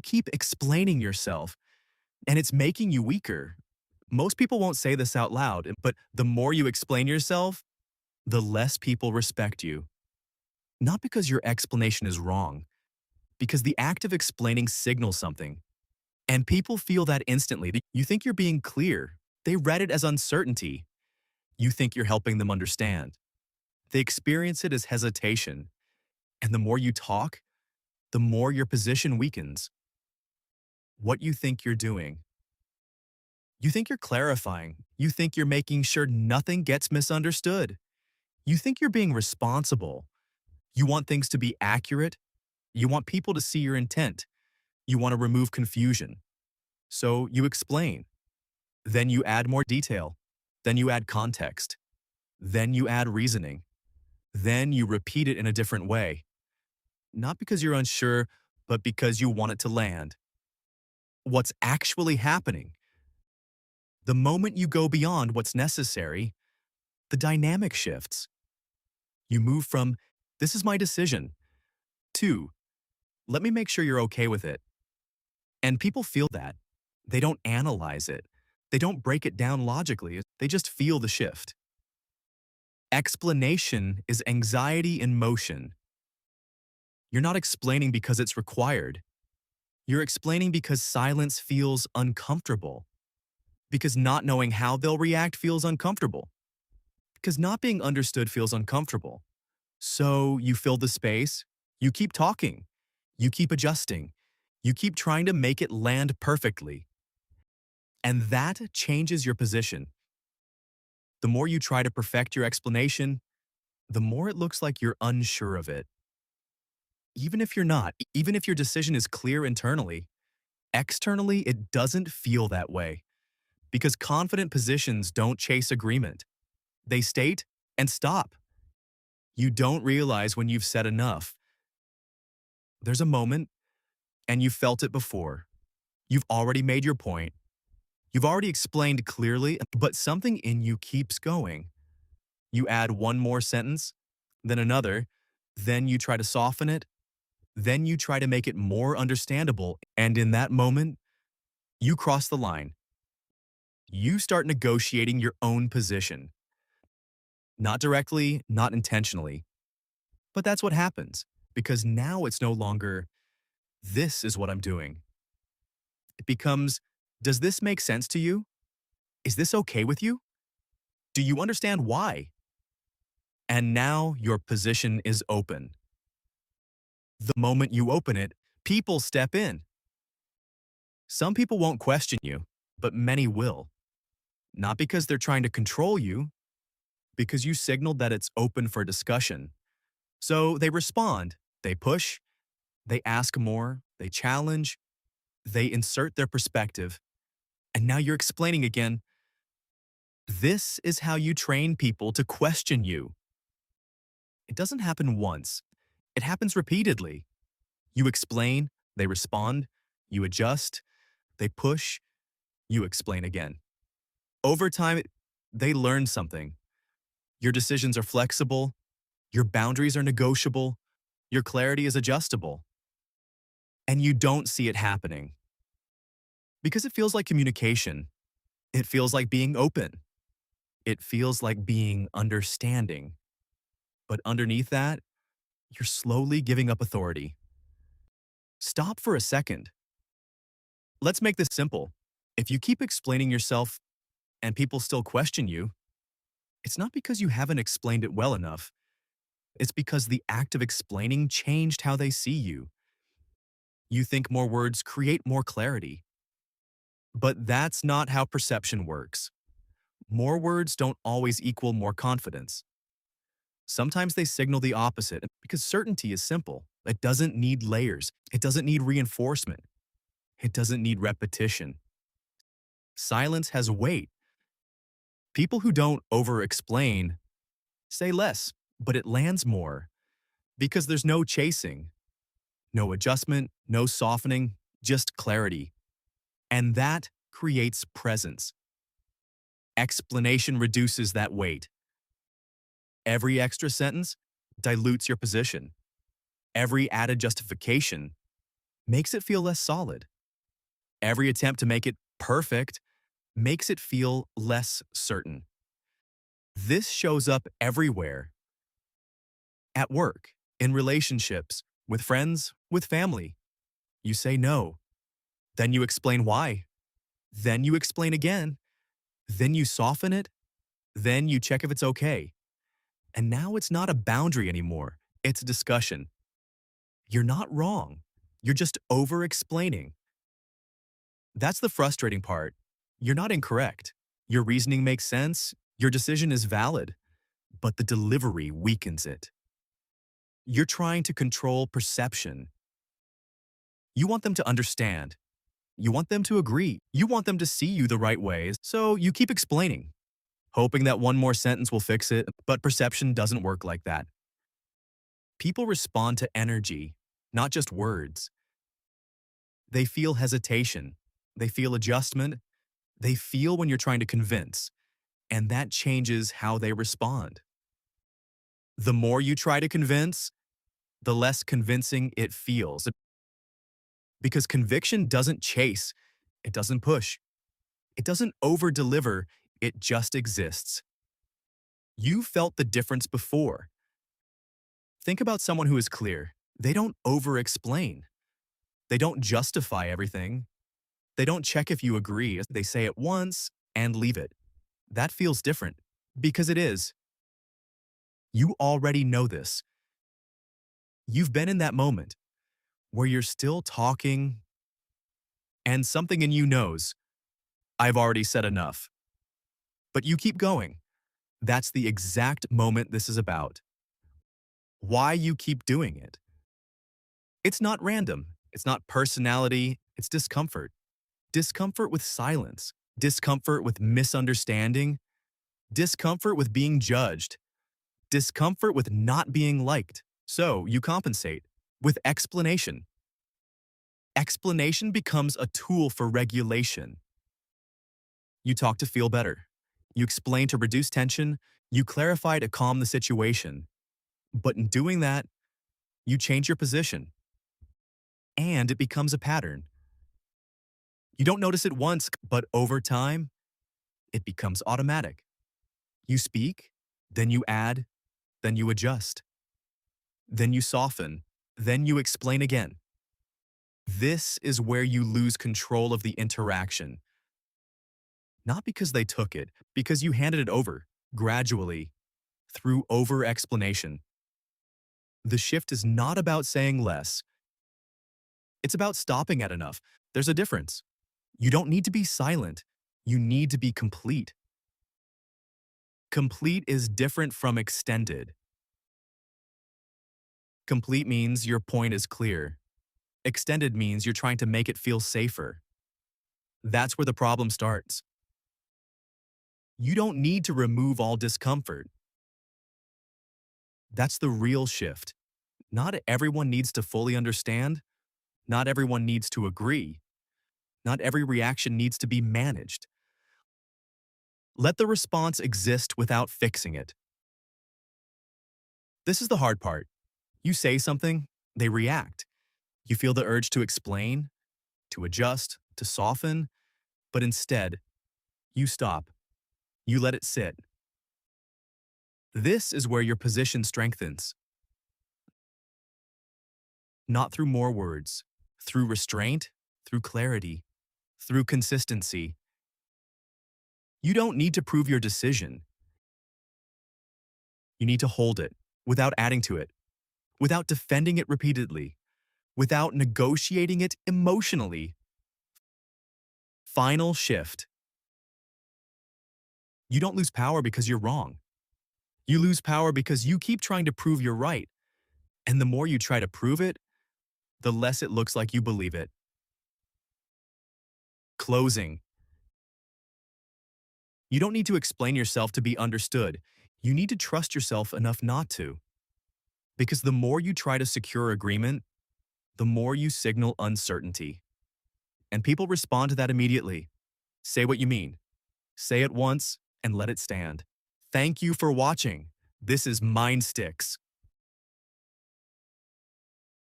keep explaining yourself, and it's making you weaker. Most people won't say this out loud, but the more you explain yourself, the less people respect you. Not because your explanation is wrong, because the act of explaining signals something. And people feel that instantly. You think you're being clear. They read it as uncertainty. You think you're helping them understand. They experience it as hesitation. And the more you talk, the more your position weakens. What you think you're doing. You think you're clarifying. You think you're making sure nothing gets misunderstood. You think you're being responsible. You want things to be accurate. You want people to see your intent. You want to remove confusion. So you explain. Then you add more detail. Then you add context. Then you add reasoning. Then you repeat it in a different way. Not because you're unsure, but because you want it to land. What's actually happening? The moment you go beyond what's necessary, the dynamic shifts. You move from, "This is my decision," to, "Let me make sure you're okay with it." And people feel that. They don't analyze it. They don't break it down logically. They just feel the shift. Explanation is anxiety in motion. You're not explaining because it's required. You're explaining because silence feels uncomfortable. Because not knowing how they'll react feels uncomfortable. Because not being understood feels uncomfortable. So you fill the space, you keep talking, you keep adjusting, you keep trying to make it land perfectly. And that changes your position. The more you try to perfect your explanation, the more it looks like you're unsure of it. Even if you're not, even if your decision is clear internally, externally it doesn't feel that way. Because confident positions don't chase agreement. They state and stop. You don't realize when you've said enough. There's a moment, and you felt it before. You've already made your point. You've already explained clearly, but something in you keeps going. You add one more sentence, then another, then you try to soften it, then you try to make it more understandable, and in that moment, you cross the line. You start negotiating your own position. Not directly, not intentionally. But that's what happens, because now it's no longer, "This is what I'm doing." It becomes, "Does this make sense to you? Is this okay with you? Do you understand why?" And now your position is open. The moment you open it, people step in. Some people won't question you, but many will. Not because they're trying to control you, because you signaled that it's open for discussion. So they respond, they push, they ask more, they challenge, they insert their perspective. And now you're explaining again. This is how you train people to question you. It doesn't happen once. It happens repeatedly. You explain, they respond, you adjust, they push, you explain again. Over time, they learn something. Your decisions are flexible, your boundaries are negotiable, your clarity is adjustable. And you don't see it happening. Because it feels like communication. It feels like being open. It feels like being understanding. But underneath that, you're slowly giving up authority. Stop for a second. Let's make this simple. If you keep explaining yourself and people still question you, it's not because you haven't explained it well enough. It's because the act of explaining changed how they see you. You think more words create more clarity. But that's not how perception works. More words don't always equal more confidence. Sometimes they signal the opposite because certainty is simple. It doesn't need layers. It doesn't need reinforcement. It doesn't need repetition. Silence has weight. People who don't over-explain say less, but it lands more because there's no chasing, no adjustment, no softening, just clarity. And that creates presence. Explanation reduces that weight. Every extra sentence dilutes your position. Every added justification makes it feel less solid. Every attempt to make it perfect makes it feel less certain. This shows up everywhere: at work, in relationships, with friends, with family. You say no, then you explain why, then you explain again, then you soften it, then you check if it's okay. And now it's not a boundary anymore, it's a discussion. You're not wrong, you're just over explaining. That's the frustrating part. You're not incorrect. Your reasoning makes sense, your decision is valid, but the delivery weakens it. You're trying to control perception. You want them to understand. You want them to agree. You want them to see you the right ways, so you keep explaining, hoping that one more sentence will fix it, but perception doesn't work like that. People respond to energy, not just words. They feel hesitation. They feel adjustment. They feel when you're trying to convince, and that changes how they respond. The more you try to convince, the less convincing it feels. Because conviction doesn't chase, it doesn't push, it doesn't over-deliver, it just exists. You felt the difference before. Think about someone who is clear. They don't over-explain. They don't justify everything. They don't check if you agree. They say it once and leave it. That feels different. Because it is. You already know this. You've been in that moment where you're still talking and something in you knows, I've already said enough. But you keep going. That's the exact moment this is about. Why you keep doing it. It's not random. It's not personality. It's discomfort. Discomfort with silence. Discomfort with misunderstanding. Discomfort with being judged. Discomfort with not being liked. So you compensate with explanation. Explanation becomes a tool for regulation. You talk to feel better. You explain to reduce tension. You clarify to calm the situation. But in doing that, you change your position. And it becomes a pattern. You don't notice it once, but over time, it becomes automatic. You speak, then you add, then you adjust. Then you soften, then you explain again. This is where you lose control of the interaction. Not because they took it, because you handed it over, gradually, through over-explanation. The shift is not about saying less. It's about stopping at enough. There's a difference. You don't need to be silent. You need to be complete. Complete is different from extended. Complete means your point is clear. Extended means you're trying to make it feel safer. That's where the problem starts. You don't need to remove all discomfort. That's the real shift. Not everyone needs to fully understand. Not everyone needs to agree. Not every reaction needs to be managed. Let the response exist without fixing it. This is the hard part. You say something, they react. You feel the urge to explain, to adjust, to soften, but instead, you stop. You let it sit. This is where your position strengthens. Not through more words, through restraint, through clarity, through consistency. You don't need to prove your decision. You need to hold it without adding to it, without defending it repeatedly, without negotiating it emotionally. Final shift. You don't lose power because you're wrong. You lose power because you keep trying to prove you're right. And the more you try to prove it, the less it looks like you believe it. Closing. You don't need to explain yourself to be understood. You need to trust yourself enough not to. Because the more you try to secure agreement, the more you signal uncertainty. And people respond to that immediately. Say what you mean. Say it once and let it stand. Thank you for watching. This is MindStickz.